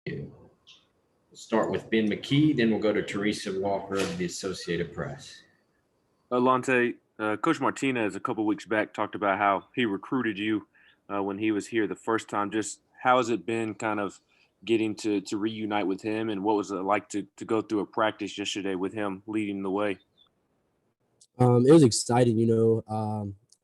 We'll start with Ben McKee, then we'll go to Teresa Walker of the Associated Press. Alontae, Coach Martinez a couple weeks back talked about how he recruited you when he was here the first time. Just how has it been kind of getting to reunite with him, and what was it like to go through a practice yesterday with him leading the way? It was exciting,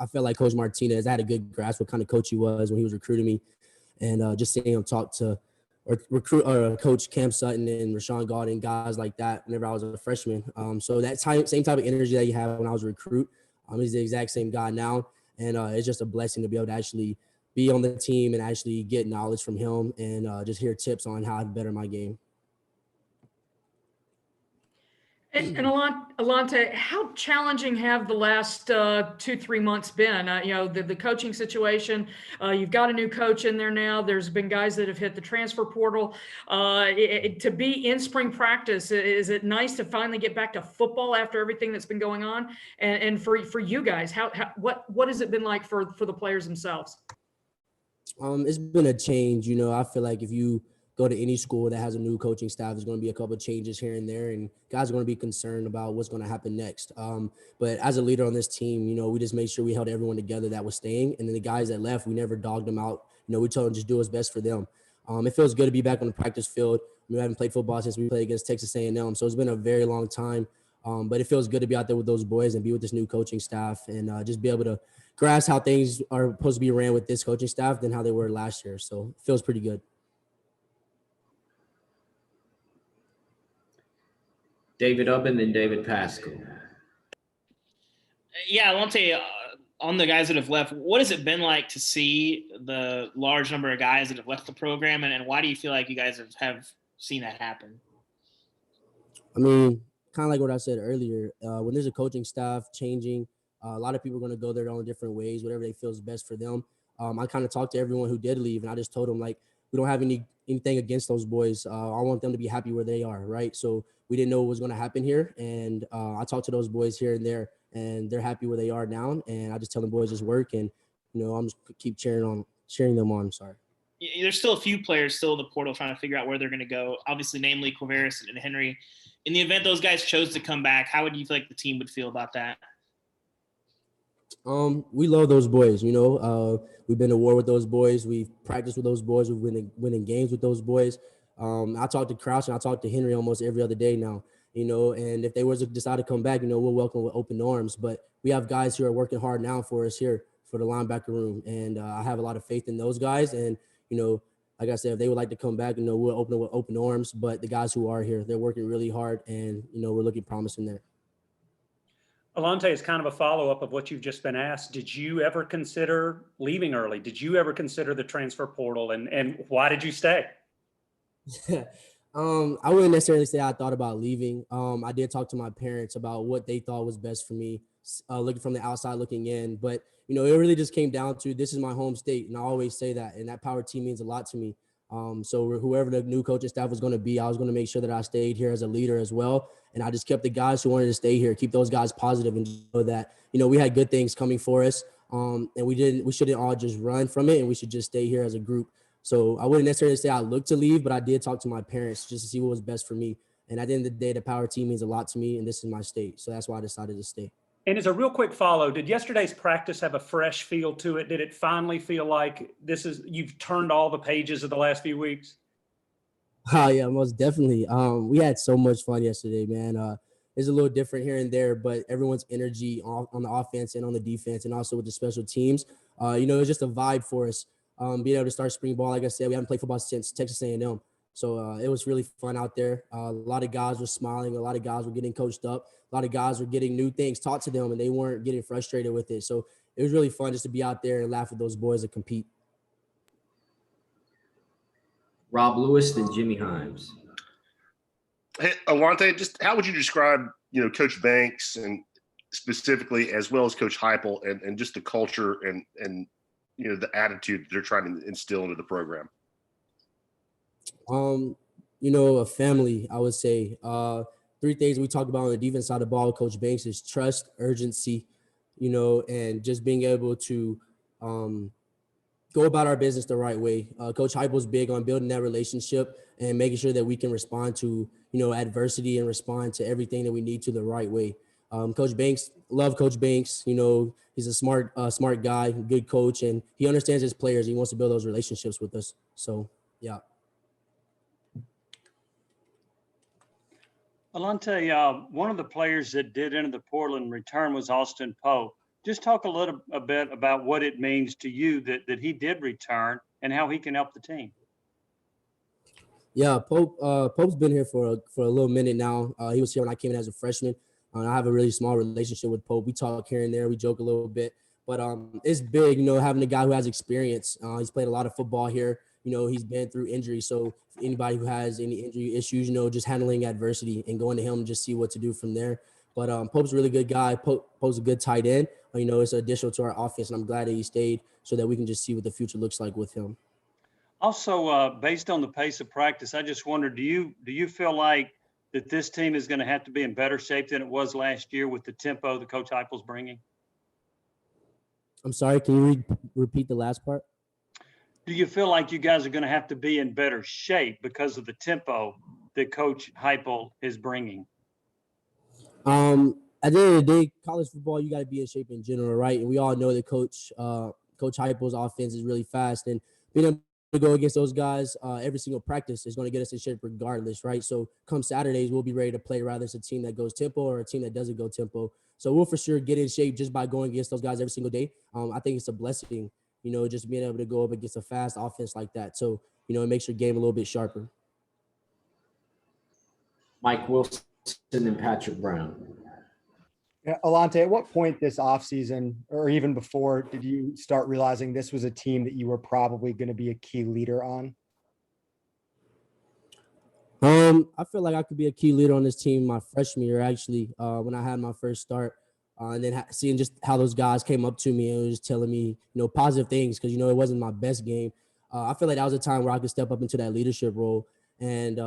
I felt like Coach Martinez, I had a good grasp what kind of coach he was when he was recruiting me. And just seeing him talk to or recruit or Coach Cam Sutton and Rashawn Gaulden, guys like that whenever I was a freshman. So that same type of energy that you had when I was a recruit, he's the exact same guy now. And it's just a blessing to be able to actually be on the team and actually get knowledge from him and just hear tips on how to better my game. And Alontae, how challenging have the last 2-3 months been? The coaching situation, you've got a new coach in there now. There's been guys that have hit the transfer portal. To be in spring practice, is it nice to finally get back to football after everything that's been going on? And for you guys, what has it been like for the players themselves? It's been a change. I feel like if you go to any school that has a new coaching staff, there's going to be a couple of changes here and there, and guys are going to be concerned about what's going to happen next. But as a leader on this team, we just made sure we held everyone together that was staying. And then the guys that left, we never dogged them out. We told them just do what's best for them. It feels good to be back on the practice field. We haven't played football since we played against Texas A&M, so it's been a very long time. But it feels good to be out there with those boys and be with this new coaching staff and just be able to grasp how things are supposed to be ran with this coaching staff than how they were last year. So it feels pretty good. David Ubben, then David Pascal. Yeah, Alontae, on the guys that have left, what has it been like to see the large number of guys that have left the program, and why do you feel like you guys have seen that happen? I mean, kind of like what I said earlier, when there's a coaching staff changing, a lot of people are going to go their own different ways, whatever they feel is best for them. I kind of talked to everyone who did leave, and I just told them, we don't have anything against those boys. I want them to be happy where they are, right? So we didn't know what was going to happen here, and I talked to those boys here and there, and they're happy where they are now. And I just tell them boys just work, and I'm just keep cheering them on. Sorry. There's still a few players still in the portal trying to figure out where they're going to go. Obviously, namely Quavaris and Henry. In the event those guys chose to come back, how would you feel like the team would feel about that? We love those boys. We've been to war with those boys. We've practiced with those boys. We've been winning games with those boys. I talk to Crouch and I talk to Henry almost every other day now, and if they were to decide to come back, we'll welcome with open arms. But we have guys who are working hard now for us here for the linebacker room. And I have a lot of faith in those guys. And, like I said, if they would like to come back, we'll open it with open arms. But the guys who are here, they're working really hard, and, we're looking promising there. Alontae is kind of a follow-up of what you've just been asked. Did you ever consider leaving early? Did you ever consider the transfer portal, and why did you stay? I wouldn't necessarily say I thought about leaving. I did talk to my parents about what they thought was best for me, looking from the outside looking in. But, it really just came down to this is my home state, and I always say that, and that power team means a lot to me. So whoever the new coaching staff was going to be, I was going to make sure that I stayed here as a leader as well. And I just kept the guys who wanted to stay here, keep those guys positive, and know that, we had good things coming for us. And we shouldn't all just run from it, and we should just stay here as a group. So I wouldn't necessarily say I looked to leave, but I did talk to my parents just to see what was best for me. And at the end of the day, the power team means a lot to me, and this is my state. So that's why I decided to stay. And as a real quick follow, did yesterday's practice have a fresh feel to it? Did it finally feel like you've turned all the pages of the last few weeks? Oh, yeah, most definitely. We had so much fun yesterday, man. It's a little different here and there, but everyone's energy on the offense and on the defense, and also with the special teams, it was just a vibe for us. Being able to start spring ball, like I said, we haven't played football since Texas A&M. So it was really fun out there. A lot of guys were smiling. A lot of guys were getting coached up. A lot of guys were getting new things taught to them, and they weren't getting frustrated with it. So it was really fun just to be out there and laugh with those boys and compete. Rob Lewis, then Jimmy Himes. Hey, Alontae, just how would you describe, Coach Banks and specifically as well as Coach Heupel and just the culture and the attitude they're trying to instill into the program? A family, I would say. Three things we talk about on the defense side of the ball, Coach Banks, is trust, urgency, and just being able to go about our business the right way. Coach Heupel's big on building that relationship and making sure that we can respond to, adversity and respond to everything that we need to the right way. Coach Banks, love Coach Banks. He's a smart guy, good coach, and he understands his players. He wants to build those relationships with us. So, yeah. Alontae, one of the players that did enter the portal and return was Austin Poe. Just talk a bit about what it means to you that he did return and how he can help the team. Yeah, Pope's been here for a little minute now. He was here when I came in as a freshman. I have a really small relationship with Pope. We talk here and there. We joke a little bit. But it's big, having a guy who has experience. He's played a lot of football here. He's been through injury. So anybody who has any injury issues, just handling adversity and going to him and just see what to do from there. But Pope's a really good guy. Pope's a good tight end. It's additional to our offense, and I'm glad that he stayed so that we can just see what the future looks like with him. Also, based on the pace of practice, I just wonder, do you feel like that this team is going to have to be in better shape than it was last year with the tempo that Coach Heupel's bringing? I'm sorry, can you repeat the last part? Do you feel like you guys are going to have to be in better shape because of the tempo that Coach Heupel is bringing? At the end of the day, college football, you got to be in shape in general, right? And we all know that Coach Heupel's offense is really fast, and being able to go against those guys every single practice is going to get us in shape regardless, right? So come Saturdays, we'll be ready to play rather than a team that goes tempo or a team that doesn't go tempo. So we'll for sure get in shape just by going against those guys every single day. I think it's a blessing, just being able to go up against a fast offense like that. So, it makes your game a little bit sharper. Mike Wilson and Patrick Brown. Yeah, Alontae, at what point this offseason or even before did you start realizing this was a team that you were probably going to be a key leader on? I feel like I could be a key leader on this team my freshman year, actually, when I had my first start. And then seeing just how those guys came up to me and was telling me, positive things because, it wasn't my best game. I feel like that was a time where I could step up into that leadership role. And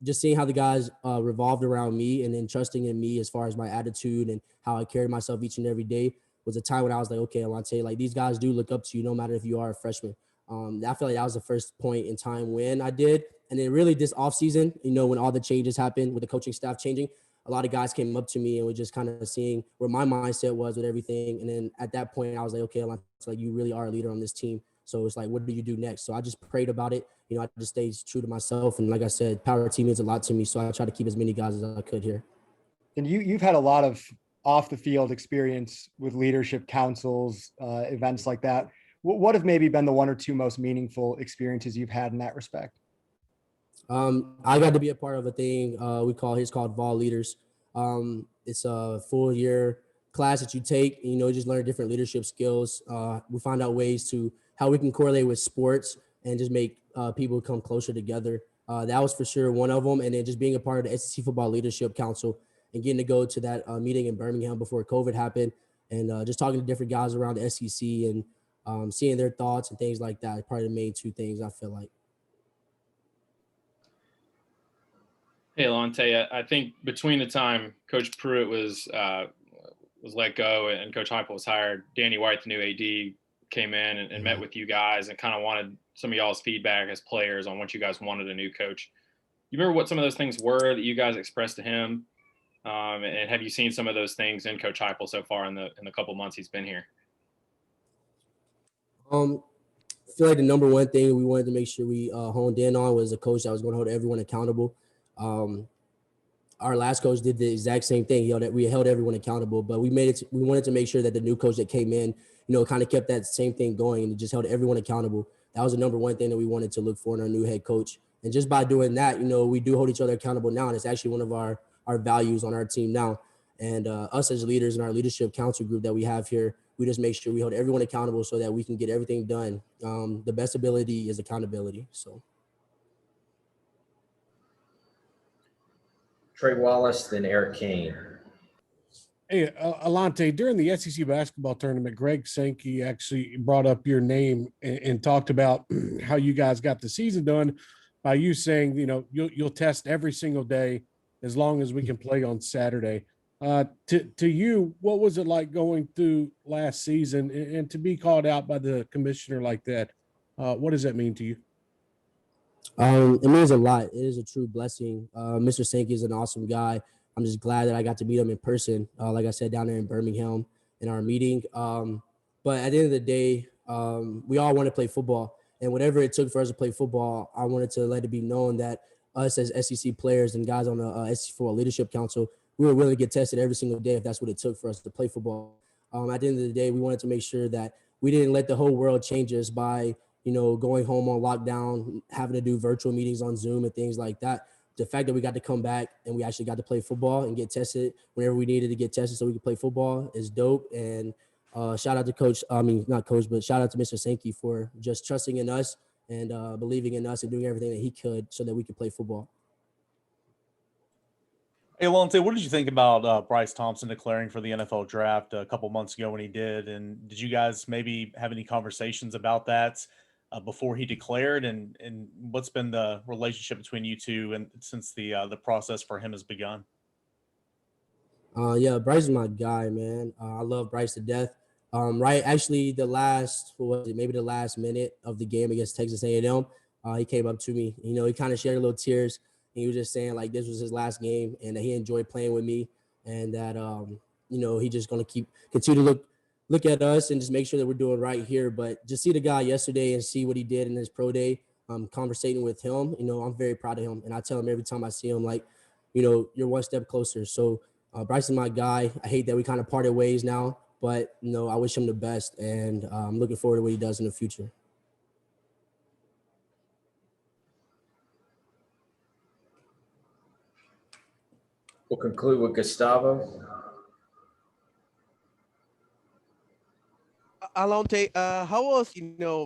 just seeing how the guys revolved around me and then trusting in me as far as my attitude and how I carried myself each and every day was a time when I was like, okay, Alontae, like these guys do look up to you no matter if you are a freshman. I feel like that was the first point in time when I did. And then really this offseason, when all the changes happened with the coaching staff changing, a lot of guys came up to me and were just kind of seeing where my mindset was with everything. And then at that point, I was like, okay, Alontae, like you really are a leader on this team. So it's like, what do you do next? So I just prayed about it. I just stayed true to myself. And like I said, power team means a lot to me. So I try to keep as many guys as I could here. And you've had a lot of off the field experience with leadership councils, events like that. What have maybe been the one or two most meaningful experiences you've had in that respect? I got to be a part of a thing it's called Vol Leaders. It's a full year class that you take, just learn different leadership skills. We find out ways to how we can correlate with sports and just make people come closer together. That was for sure one of them. And then just being a part of the SEC Football Leadership Council and getting to go to that meeting in Birmingham before COVID happened and just talking to different guys around the SEC and seeing their thoughts and things like that. Probably the main two things I feel like. Hey, Alontae, I think between the time Coach Pruitt was let go and Coach Heupel was hired, Danny White, the new AD, came in and met with you guys and kind of wanted some of y'all's feedback as players on what you guys wanted a new coach. You remember what some of those things were that you guys expressed to him? And have you seen some of those things in Coach Heupel so far in the couple months he's been here? I feel like the number one thing we wanted to make sure we honed in on was a coach that was going to hold everyone accountable. Our last coach did the exact same thing. We held everyone accountable, but we wanted to make sure that the new coach that came in, kind of kept that same thing going and just held everyone accountable. That was the number one thing that we wanted to look for in our new head coach. And just by doing that, we do hold each other accountable now. And it's actually one of our values on our team now. And us as leaders in our leadership council group that we have here, we just make sure we hold everyone accountable so that we can get everything done. The best ability is accountability. So. Trey Wallace, then Eric Kane. Hey, Alontae, during the SEC basketball tournament, Greg Sankey actually brought up your name and talked about how you guys got the season done by you saying, you'll test every single day as long as we can play on Saturday. To you, what was it like going through last season and to be called out by the commissioner like that? What does that mean to you? It means a lot. It is a true blessing. Mr. Sankey is an awesome guy. I'm just glad that I got to meet him in person. Like I said, down there in Birmingham in our meeting. But at the end of the day, we all want to play football, and whatever it took for us to play football, I wanted to let it be known that us as SEC players and guys on the SEC Football Leadership Council, we were willing to get tested every single day if that's what it took for us to play football. At the end of the day, we wanted to make sure that we didn't let the whole world change us by going home on lockdown, having to do virtual meetings on Zoom and things like that. The fact that we got to come back and we actually got to play football and get tested whenever we needed to get tested so we could play football is dope. And shout out to Coach, not Coach, but shout out to Mr. Sankey for just trusting in us and believing in us and doing everything that he could so that we could play football. Hey, Alontae, what did you think about Bryce Thompson declaring for the NFL draft a couple months ago when he did? And did you guys maybe have any conversations about that before he declared? And what's been the relationship between you two and since the process for him has begun? Yeah, Bryce is my guy, man. I love Bryce to death. Right, actually, the last minute of the game against Texas A&M, he came up to me. He kind of shared a little tears. And he was just saying like this was his last game and that he enjoyed playing with me and that he just gonna continue to look at us and just make sure that we're doing right here. But just see the guy yesterday and see what he did in his pro day, conversating with him. I'm very proud of him, and I tell him every time I see him like, you're one step closer. So Bryce is my guy. I hate that we kind of parted ways now, but I wish him the best, and I'm looking forward to what he does in the future. We'll conclude with Gustavo. Alontae, how was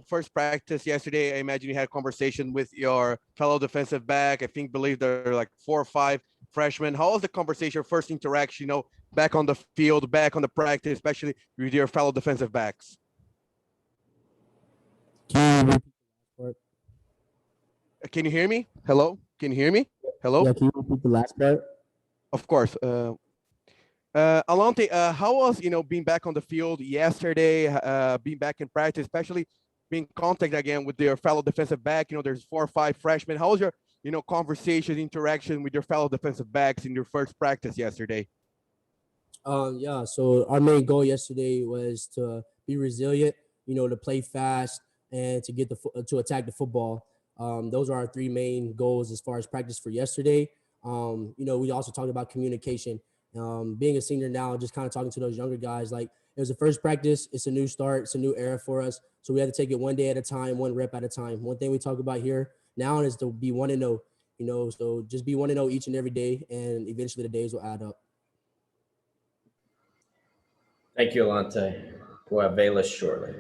first practice yesterday? I imagine you had a conversation with your fellow defensive back. Believe there are like 4 or 5 freshmen. How was the conversation, first interaction? Back on the field, back on the practice, especially with your fellow defensive backs. Can you hear me? Hello, can you hear me? Hello. Yeah, can you repeat the last part? Of course. Alontae, how was being back on the field yesterday, being back in practice, especially being in contact again with your fellow defensive back? There's 4 or 5 freshmen. How was your conversation, interaction with your fellow defensive backs in your first practice yesterday? Yeah. So our main goal yesterday was to be resilient, to play fast and to get to attack the football. Those are our 3 main goals as far as practice for yesterday. We also talked about communication. Being a senior now, just kind of talking to those younger guys, like it was the first practice. It's a new start. It's a new era for us. So we had to take it one day at a time, one rep at a time. One thing we talk about here now is to be 1-0, so just be 1-0 each and every day. And eventually the days will add up. Thank you, Alontae. We'll have Bayless shortly.